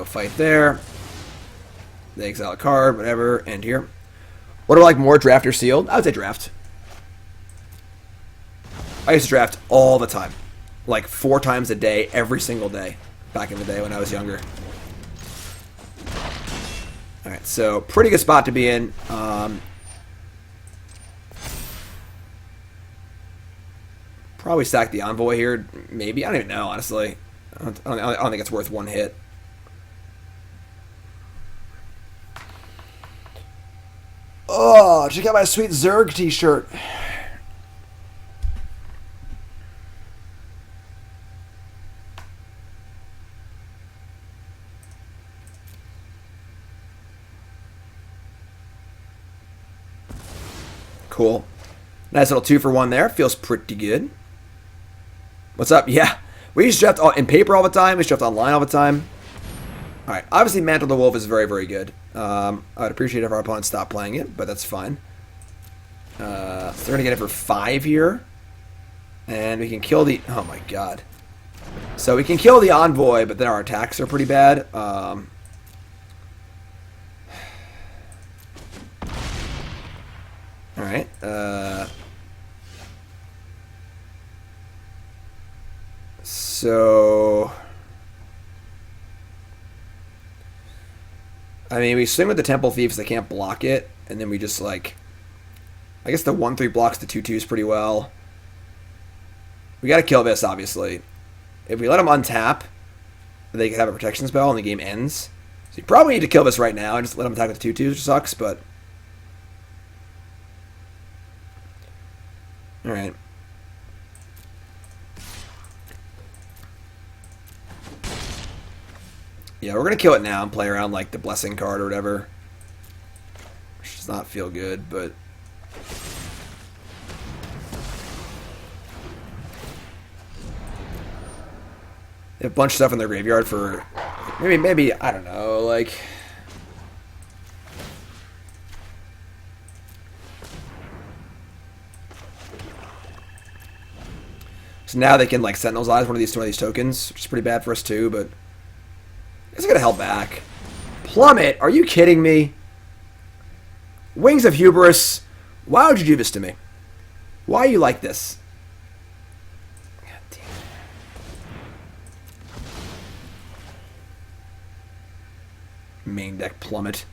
fight there. They exile a card, whatever, end here. What do I like more, draft or sealed? I would say draft. I used to draft all the time. Like 4 times a day, every single day. Back in the day when I was younger. Alright, so pretty good spot to be in. Probably sack the Envoy here. Maybe. I don't even know, honestly. I don't think it's worth one hit. Oh, check out my sweet Zerg t-shirt. Cool. Nice little 2-for-1 there. Feels pretty good. What's up? Yeah. We used to draft in paper all the time. We used to draft online all the time. Alright. Obviously, Mantle the Wolf is very, very good. I would appreciate if our opponents stopped playing it, but that's fine. So they're going to get it for 5 here. And we can kill the... Oh my god. So we can kill the Envoy, but then our attacks are pretty bad. Alright. So... I mean, we swing with the Temple Thieves, they can't block it. And then we just, like... I guess the 1-3 blocks the 2-2s pretty well. We gotta kill this, obviously. If we let them untap, they can have a protection spell and the game ends. So you probably need to kill this right now and just let them attack with the 2-2s, which sucks, but... Alright. Yeah, we're going to kill it now and play around like the Blessing card or whatever. Which does not feel good, but... They have a bunch of stuff in their graveyard for... Maybe, I don't know, like... So now they can like Sentinel's Eyes one of these tokens, which is pretty bad for us too, but it's gonna help back. Plummet, are you kidding me? Wings of Hubris, why would you do this to me? Why are you like this? God damn. Main deck Plummet.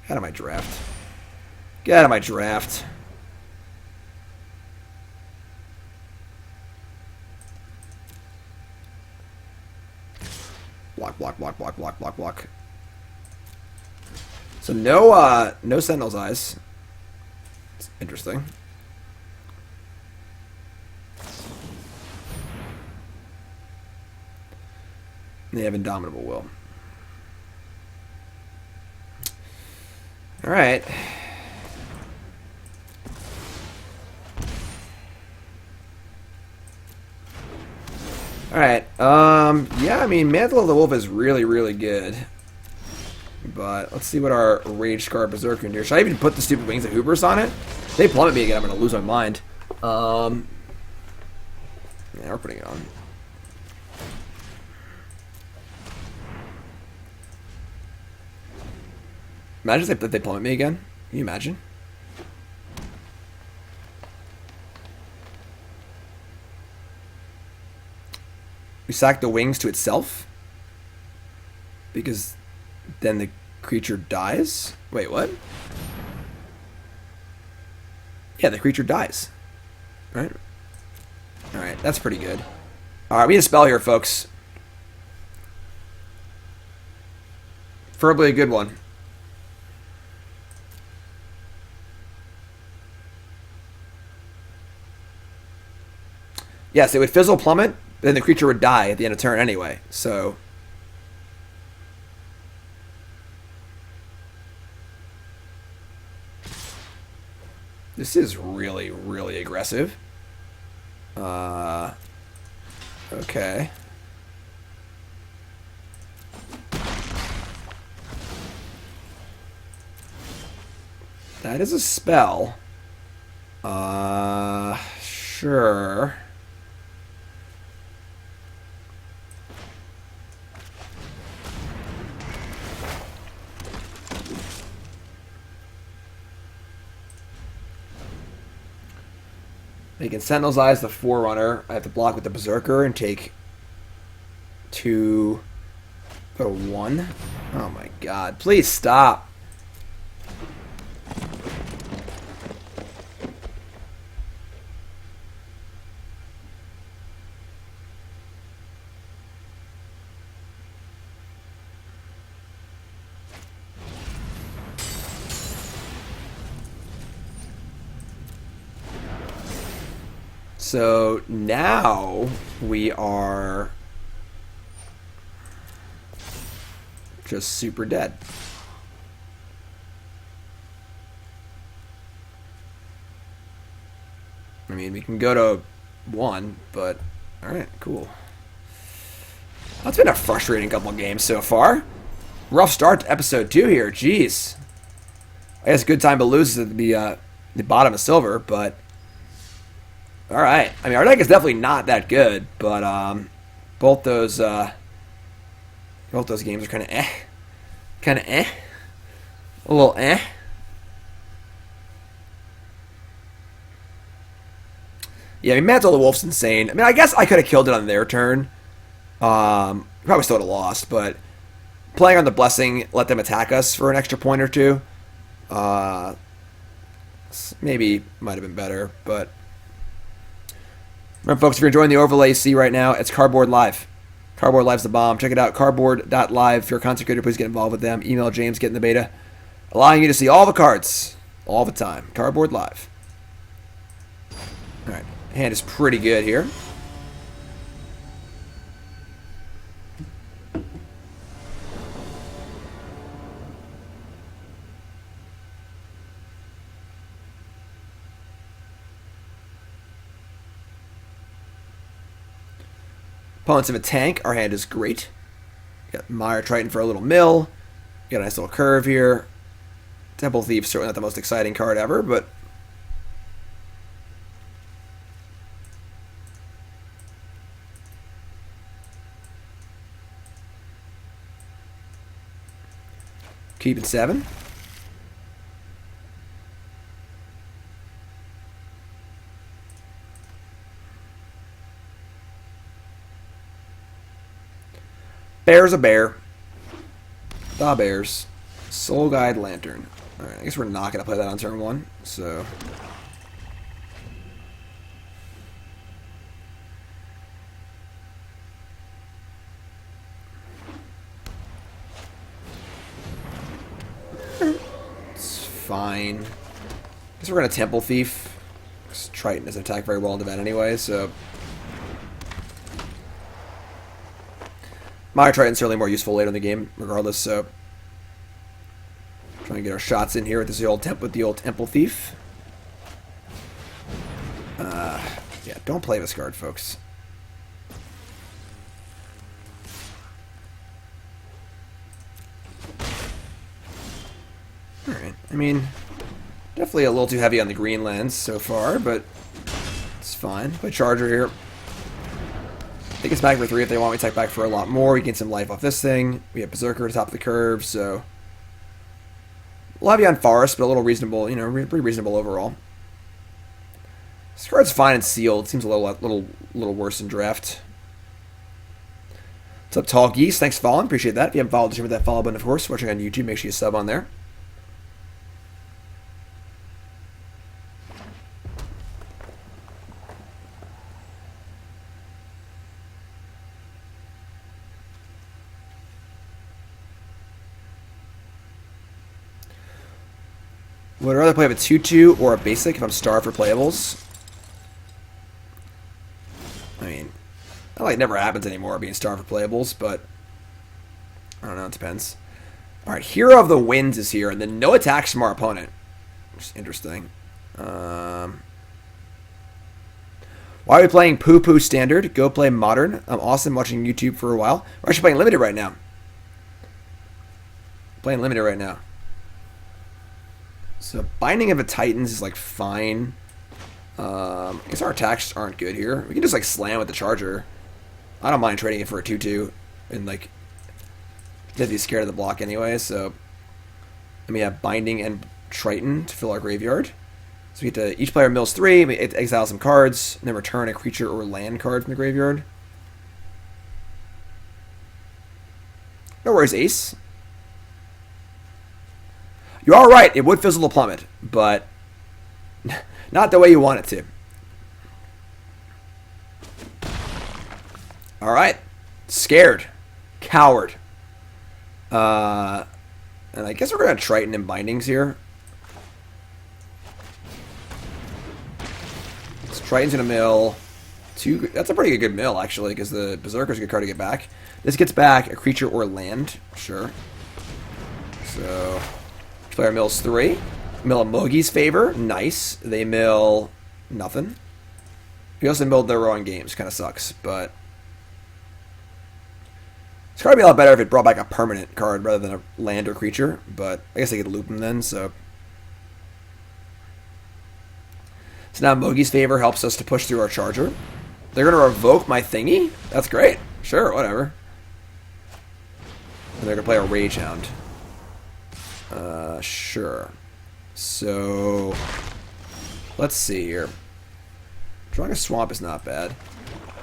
Get out of my draft. Get out of my draft. Block, block, block, block, block, block, block. So no Sentinel's Eyes. It's interesting. They have Indomitable Will. Alright. Alright, yeah, I mean, Mantle of the Wolf is really, really good. But let's see what our Rage Scar Berserker can do. Should I even put the stupid Wings of Hubris on it? If they plummet me again, I'm going to lose my mind. Yeah, we're putting it on. Imagine if they plummet me again. Can you imagine? We sack the wings to itself because then the creature dies. Wait, what? Yeah, the creature dies. Right? Alright, that's pretty good. Alright, we need a spell here, folks. Preferably a good one. Yes, it would fizzle plummet. Then the creature would die at the end of turn anyway, so... This is really, really aggressive. Okay. That is a spell. Sure. They can Sentinel's Eyes the Forerunner. I have to block with the Berserker and take 2 for 1. Oh my god. Please stop. So now we are just super dead. I mean, we can go to 1, but alright, cool. That's been a frustrating couple games so far. Rough start to episode 2 here, jeez. I guess a good time to lose is at the bottom of silver, but alright. I mean, our deck is definitely not that good, but both those games are kind of eh. Kind of eh. A little eh. Yeah, I mean, Mantle the Wolf's insane. I mean, I guess I could have killed it on their turn. Probably still would have lost, but playing on the Blessing let them attack us for an extra point or two. Maybe might have been better, but remember, folks, if you're enjoying the overlay you see right now, it's Cardboard Live. Cardboard Live's the bomb. Check it out, cardboard.live. If you're a content creator, please get involved with them. Email James, get in the beta, allowing you to see all the cards all the time. Cardboard Live. All right. Hand is pretty good here. Opponents have a tank. Our hand is great. Got Mire Triton for a little mill. Got a nice little curve here. Temple Thief, certainly not the most exciting card ever, but keeping 7. Bear's a bear. The Bears. Soul Guide Lantern. Alright, I guess we're not going to play that on turn 1, so it's fine. I guess we're going to Temple Thief. Because Triton doesn't attack very well in event anyway, so Mire Triton's certainly more useful later in the game, regardless, so trying to get our shots in here with the old Temple Thief. Yeah, don't play this card, folks. Alright, I mean, definitely a little too heavy on the green lands so far, but it's fine. Play Charger here. I think it's back for 3 if they want me to attack back for a lot more. We gain some life off this thing. We have Berserker at the top of the curve, so we'll have you on Forest, but a little reasonable, you know, pretty reasonable overall. This card's fine and sealed. Seems a little worse in draft. What's up, Tall Geese? Thanks for following. Appreciate that. If you haven't followed the stream with that follow button, of course, watching on YouTube, make sure you sub on there. Would I rather play with a 2/2 or a basic if I'm starved for playables? I mean, that like never happens anymore, being starved for playables, but I don't know, it depends. Alright, Hero of the Winds is here, and then no attacks from our opponent. Which is interesting. Why are we playing Poo Standard? Go play Modern. I'm awesome watching YouTube for a while. We're actually playing Limited right now. Playing Limited right now. So Binding of the Titans is like fine. I guess our attacks aren't good here. We can just like slam with the Charger. I don't mind trading it for a 2/2 and like get these scared of the block anyway. So and we have Binding and Triton to fill our graveyard. So we get to each player mills 3. We exile some cards, and then return a creature or land card from the graveyard. No worries, Ace. You are right, it would fizzle the plummet, but not the way you want it to. Alright. Scared. Coward. And I guess we're going to Triton and Bindings here. So Triton's going to mill. That's a pretty good mill, actually, because the Berserker's a good card to get back. This gets back a creature or land. Sure. So, player mills 3. Mill a Mogi's Favor. Nice. They mill nothing. We also milled their own games. Kind of sucks, but it's going to be a lot better if it brought back a permanent card rather than a land or creature, but I guess I could loop them then, so. So now Mogi's Favor helps us to push through our Charger. They're going to revoke my thingy? That's great. Sure, whatever. And they're going to play a Rage Hound. Sure. So, let's see here. Drawing a Swamp is not bad.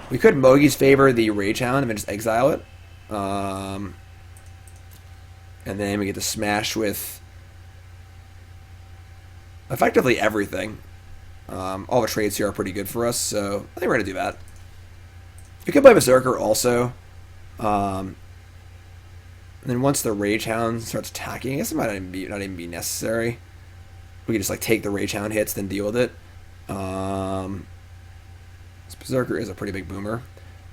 We could Mogi's Favor the Rage Hound and then just exile it. And then we get to smash with effectively everything. All the trades here are pretty good for us, so I think we're going to do that. We could play Berserker also. And then once the Rage Hound starts attacking, I guess it might not even be necessary. We could just like take the Rage Hound hits, then deal with it. This Berserker is a pretty big boomer.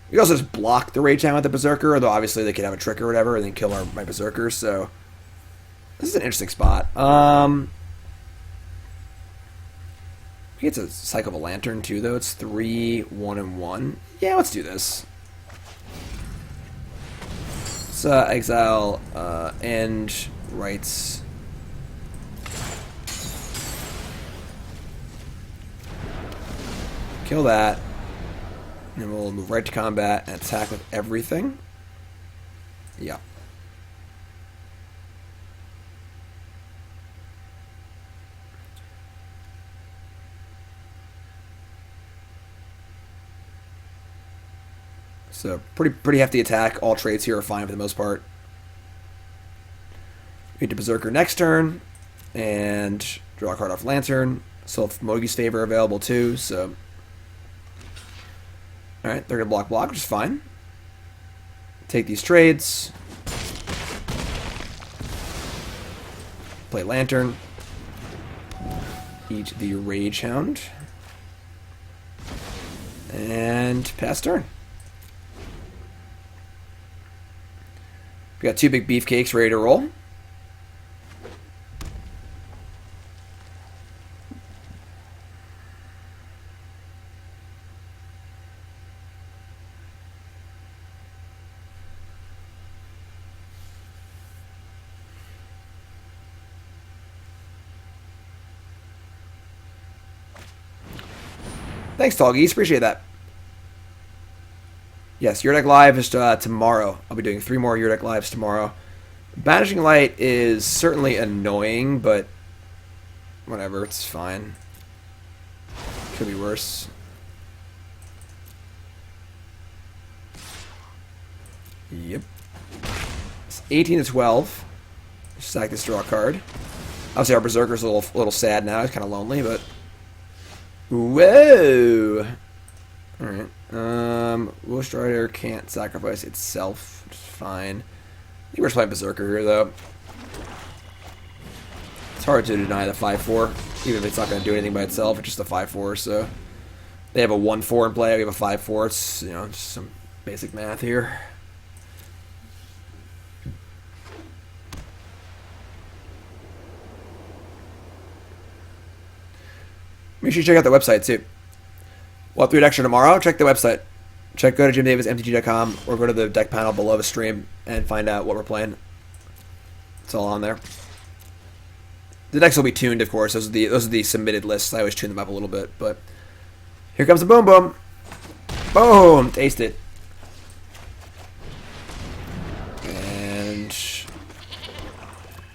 We could also just block the Rage Hound with the Berserker, although obviously they could have a trick or whatever and then kill my Berserker, so this is an interesting spot. We get to cycle the Lantern too, though. It's 3, 1, and 1. Yeah, let's do this. Let's exile End Rights. Kill that. And then we'll move right to combat and attack with everything. Yeah. So pretty hefty attack. All trades here are fine for the most part. We get to Berserker next turn and draw a card off Lantern. Still have Mogi's Favor available too, so alright, they're gonna block, which is fine. Take these trades. Play Lantern. Eat the Rage Hound. And pass turn. We got 2 big beefcakes ready to roll. Thanks, Tall Geese. Appreciate that. Yes, Your Deck Live is tomorrow. I'll be doing 3 more Your Deck Lives tomorrow. Banishing Light is certainly annoying, but whatever, it's fine. Could be worse. Yep. It's 18 to 12. Sack this draw card. Obviously, our Berserker's a little sad now. He's kind of lonely, but whoa! Alright. Wolf Strider can't sacrifice itself, which is fine. I think we're just playing Berserker here, though. It's hard to deny the 5-4, even if it's not going to do anything by itself. It's just a 5-4, so they have a 1-4 in play. We have a 5-4. It's, you know, just some basic math here. Make sure you check out the website, too. We'll have 3 extra tomorrow. Check the website. Go to jimdavismtg.com or go to the deck panel below the stream and find out what we're playing. It's all on there. The decks will be tuned, of course. Those are the submitted lists. I always tune them up a little bit, but here comes the boom boom. Boom! Taste it. And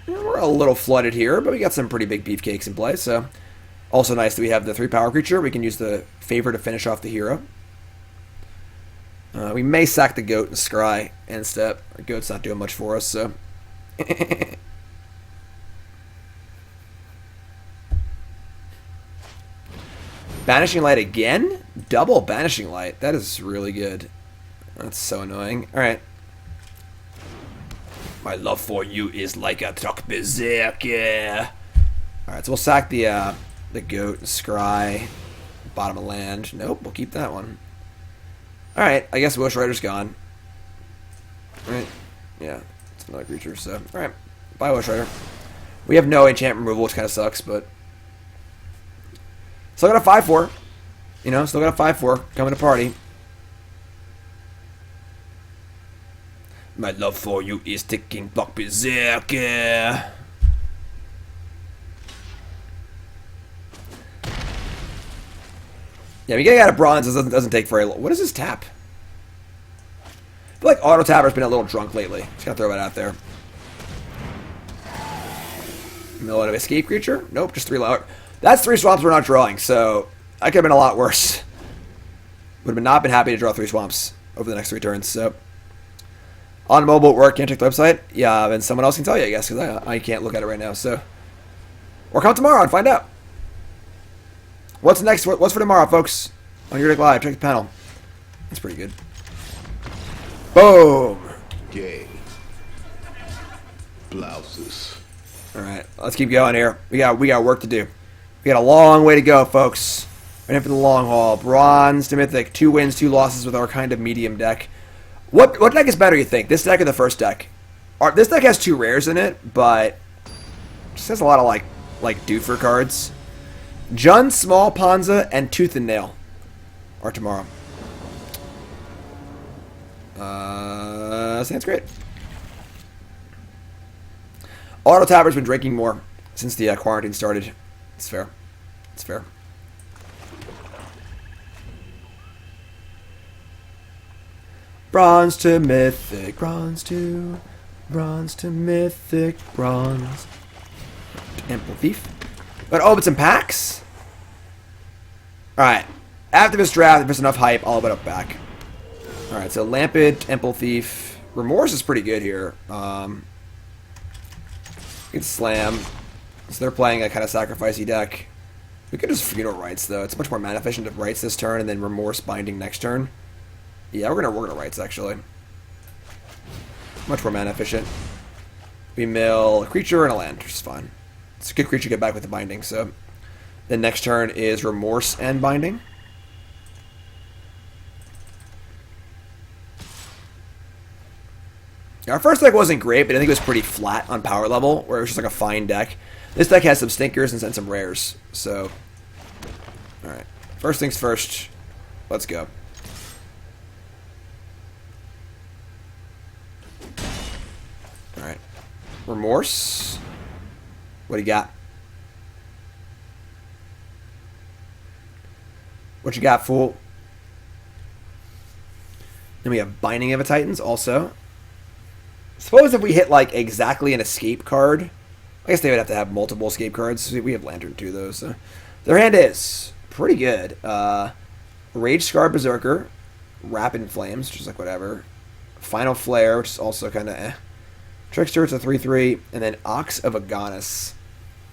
we're a little flooded here, but we got some pretty big beefcakes in play, so also nice that we have the 3 power creature. We can use the favor to finish off the hero. We may sack the goat and scry end step. Our goat's not doing much for us, so. Banishing Light again? Double Banishing Light. That is really good. That's so annoying. Alright. My love for you is like a truck berserk, yeah. Alright, so we'll sack the goat and scry. Bottom of land. Nope, we'll keep that one. Alright, I guess Wish Rider's gone. Right? Yeah, it's another creature, so... Alright, bye Wish Rider. We have no enchant removal, which kind of sucks, but... Still got a 5-4. You know, still got a 5-4 coming to party. My love for you is ticking block berserker. Yeah, we getting out of bronze doesn't take very long. What is this tap? I feel like Auto Tapper's been a little drunk lately. Just gotta throw that out there. Mill of escape creature? Nope, just 3 lower. That's 3 swamps we're not drawing, so that could have been a lot worse. Would have not been happy to draw 3 swamps over the next 3 turns, so. On mobile at work, can't check the website? Yeah, then someone else can tell you, I guess, because I can't look at it right now, so. Or come tomorrow and find out. What's next? What's for tomorrow, folks? On your deck live, check the panel. That's pretty good. Boom!
Gay. Blouses.
Alright, let's keep going here. We got work to do. We got a long way to go, folks. Right in for the long haul. Bronze to Mythic. 2 wins, 2 losses with our kind of medium deck. What deck is better, you think? This deck or the first deck? This deck has 2 rares in it, but it just has a lot of like doofer cards. Jun, Small, Panza, and Tooth and Nail are tomorrow. Sounds great. Auto Tapper's been drinking more since the quarantine started. It's fair. It's fair. Bronze to Mythic. Bronze to Mythic. Bronze. Ample Thief. But open some packs. Alright. After this draft, if there's enough hype, I'll open up back. Alright, so Lampid, Ample Thief. Remorse is pretty good here. Good Slam. So they're playing a kind of sacrificey deck. We could just Funeral Rites, though. It's much more mana efficient to Rites this turn and then Remorse Binding next turn. Yeah, we're gonna Rites, actually. Much more mana efficient. We mill a creature and a land, which is fine. It's a good creature to get back with the Binding, so... Then next turn is Remorse and Binding. Our first deck wasn't great, but I think it was pretty flat on power level, where it was just like a fine deck. This deck has some stinkers and some rares, so... Alright. First things first. Let's go. Alright. Remorse. What do you got? What you got, fool? Then we have Binding of a Titans, also. Suppose if we hit, like, exactly an escape card... I guess they would have to have multiple escape cards. We have Lantern, too, though, so... Their hand is pretty good. Rage Scar Berserker. Rapid Flames, which is, like, whatever. Final Flare, which is also kind of eh. Trickster, it's a 3/3. And then Ox of Agonis.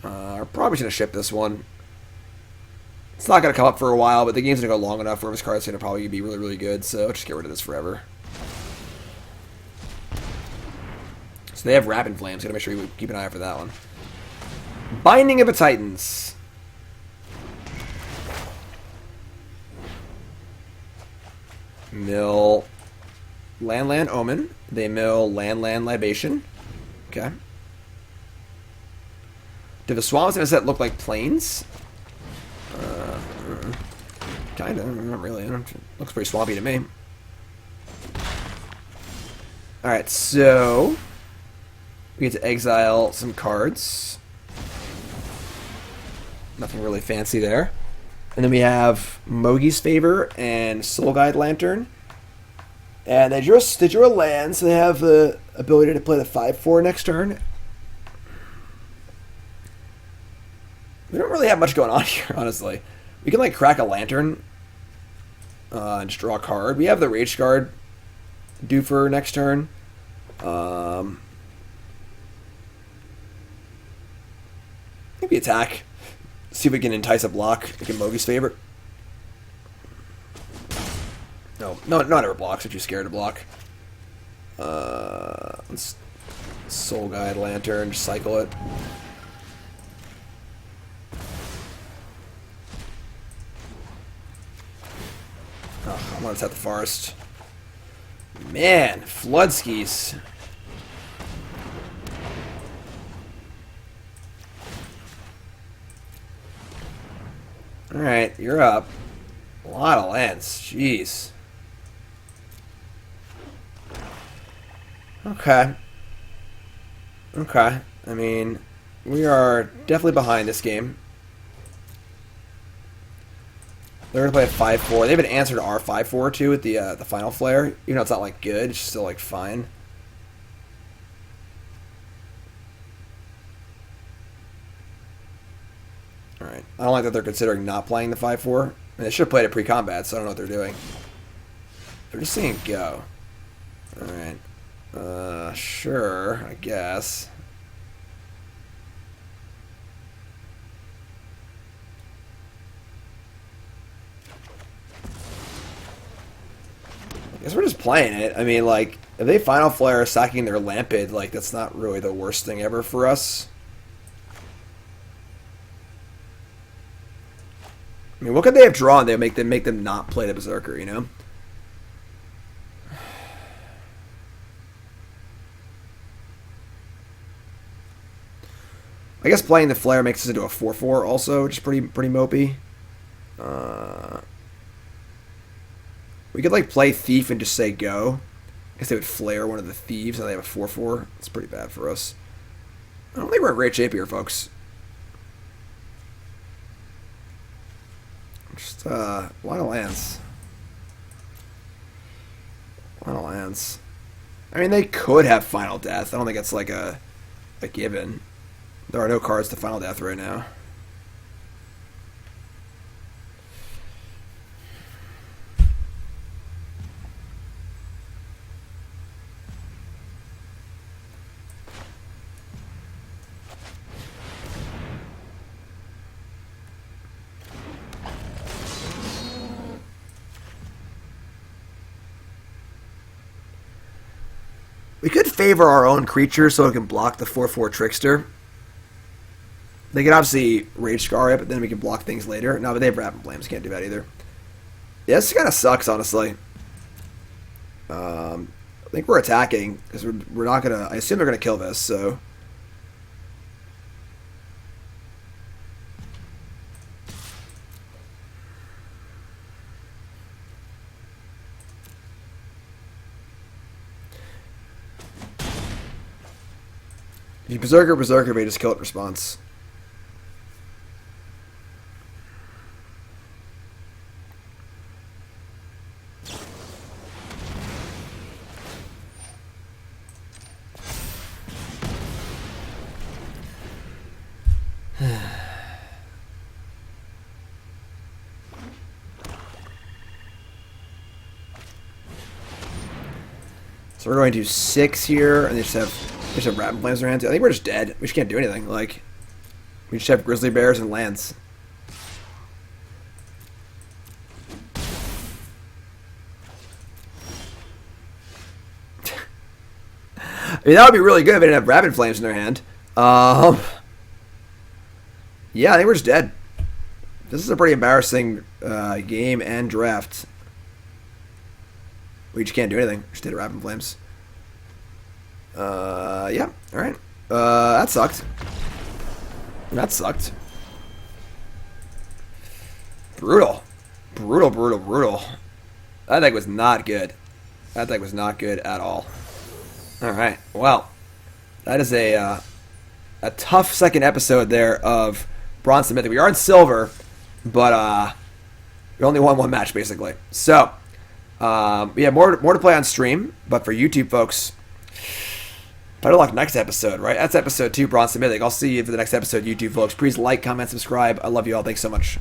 We're probably going to ship this one. It's not going to come up for a while, but the game's going to go long enough where this card's going to probably be really, really good, so just get rid of this forever. So they have Rapid Flames. Gotta make sure we keep an eye out for that one. Binding of a Titans. Mill Land Omen. They mill Land Libation. Okay. Do the swamps in a set look like plains? Kinda. Not really. Looks pretty swampy to me. Alright, so... We get to exile some cards. Nothing really fancy there. And then we have Mogi's Favor and Soul Guide Lantern. And they drew a land, so they have the ability to play the 5/4 next turn. We don't really have much going on here, honestly. We can, like, crack a Lantern and just draw a card. We have the Rage Guard due for next turn. Maybe attack. See if we can entice a block. We can Mogi's Favor. No, not ever blocks if you're scared to block. Let's Soul Guide Lantern, just cycle it. Oh, I want to set the forest. Man, flood skis. Alright, you're up. A lot of lands. Jeez. Okay. Okay. I mean, we are definitely behind this game. They're going to play a 5-4. They have an answer to our 5-4 too with the final flare. Even though it's not like good, it's still like fine. Alright. I don't like that they're considering not playing the 5-4. I mean, they should have played it pre-combat, so I don't know what they're doing. They're just saying go. Alright. Sure, I guess. I guess we're just playing it. I mean, like, if they Final Flare sacking their Lampid, like, that's not really the worst thing ever for us. I mean, what could they have drawn? They make them not play the Berserker, you know? I guess playing the Flare makes us into a 4-4 also, which is pretty mopey. We could, like, play Thief and just say go. I guess they would Flare one of the Thieves and they have a 4-4. It's pretty bad for us. I don't think we're in great shape here, folks. Just, a lot of lands. A lot of lands. I mean, they could have Final Death. I don't think it's, like, a given. There are no cards to Final Death right now. We could favor our own creature so it can block the 4-4 Trickster. They could obviously Rage Scar it, but then we can block things later. No, but they have Rapid Flames. Can't do that either. Yeah, this kind of sucks, honestly. I think we're attacking, because we're not going to... I assume they're going to kill this, so... If you Berserker, may just kill it response. So we're going to 6 here, and they just have Rapid Flames in their hands. I think we're just dead. We just can't do anything. Like, we just have Grizzly Bears and lands. I mean, that would be really good if they didn't have Rapid Flames in their hand. Yeah, I think we're just dead. This is a pretty embarrassing game and draft. We just can't do anything. Just did Rapid Flames. Yeah. Alright. That sucked. That sucked. Brutal. Brutal. That deck was not good. That deck was not good at all. Alright. Well, that is a tough second episode there of Bronze to Mythic. We are in silver, but we only won one match, basically. So, we have more to play on stream, but for YouTube folks, better luck next episode, right? That's episode 2, Bronze to Mythic. I'll see you for the next episode, YouTube folks. Please like, comment, subscribe. I love you all. Thanks so much.